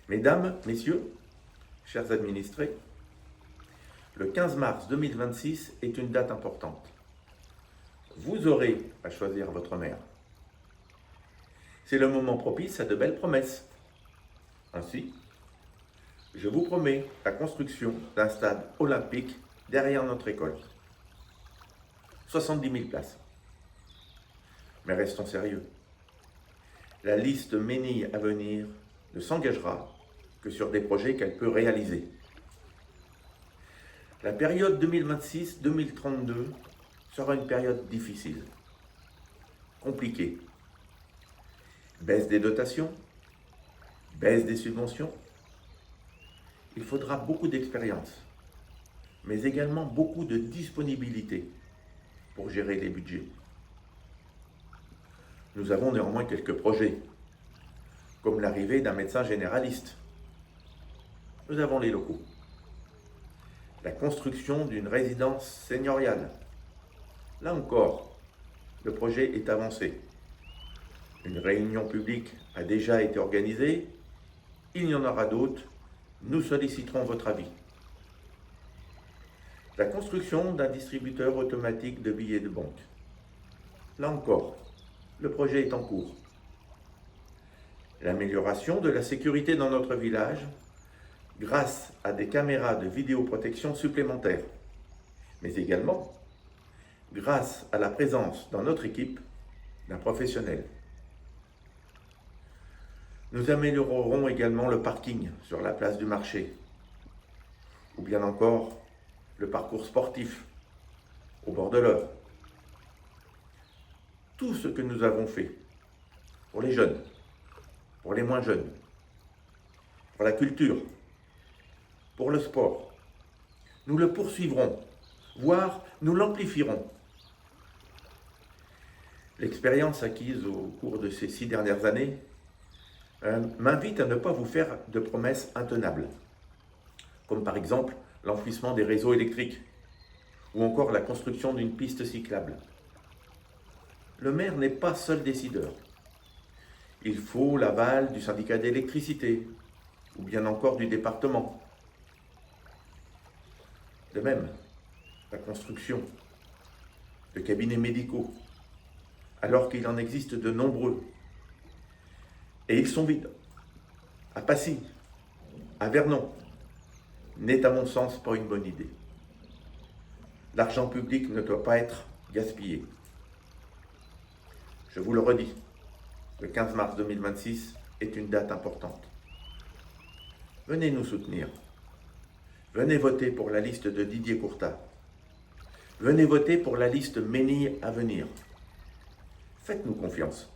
Mesdames, Messieurs, chers administrés, le 15 mars 2026 est une date importante. Vous aurez à choisir votre maire. C'est le moment propice à de belles promesses. Ainsi, je vous promets la construction d'un stade olympique derrière notre école. 70 000 places. Mais restons sérieux. La liste Ménil à venir ne s'engagera que sur des projets qu'elle peut réaliser. La période 2026-2032 sera une période difficile, compliquée. Baisse des dotations, baisse des subventions. Il faudra beaucoup d'expérience, mais également beaucoup de disponibilité pour gérer les budgets. Nous avons néanmoins quelques projets, comme l'arrivée d'un médecin généraliste. Nous avons les locaux. La construction d'une résidence seigneuriale. Là encore, le projet est avancé. Une réunion publique a déjà été organisée. Il y en aura d'autres. Nous solliciterons votre avis. La construction d'un distributeur automatique de billets de banque. Là encore, le projet est en cours. L'amélioration de la sécurité dans notre village grâce à des caméras de vidéoprotection supplémentaires, mais également grâce à la présence dans notre équipe d'un professionnel. Nous améliorerons également le parking sur la place du marché, ou bien encore le parcours sportif au bord de l'Eure. Tout ce que nous avons fait pour les jeunes, pour les moins jeunes, pour la culture, pour le sport, nous le poursuivrons, voire nous l'amplifierons. L'expérience acquise au cours de ces 6 dernières années m'invite à ne pas vous faire de promesses intenables, comme par exemple l'enfouissement des réseaux électriques ou encore la construction d'une piste cyclable. Le maire n'est pas seul décideur. Il faut l'aval du syndicat d'électricité ou bien encore du département. De même, la construction de cabinets médicaux, alors qu'il en existe de nombreux, et ils sont vides, à Passy, à Vernon, n'est à mon sens pas une bonne idée. L'argent public ne doit pas être gaspillé. Je vous le redis, le 15 mars 2026 est une date importante. Venez nous soutenir. Venez voter pour la liste de Didier Courtat. Venez voter pour la liste Ménil à venir. Faites-nous confiance.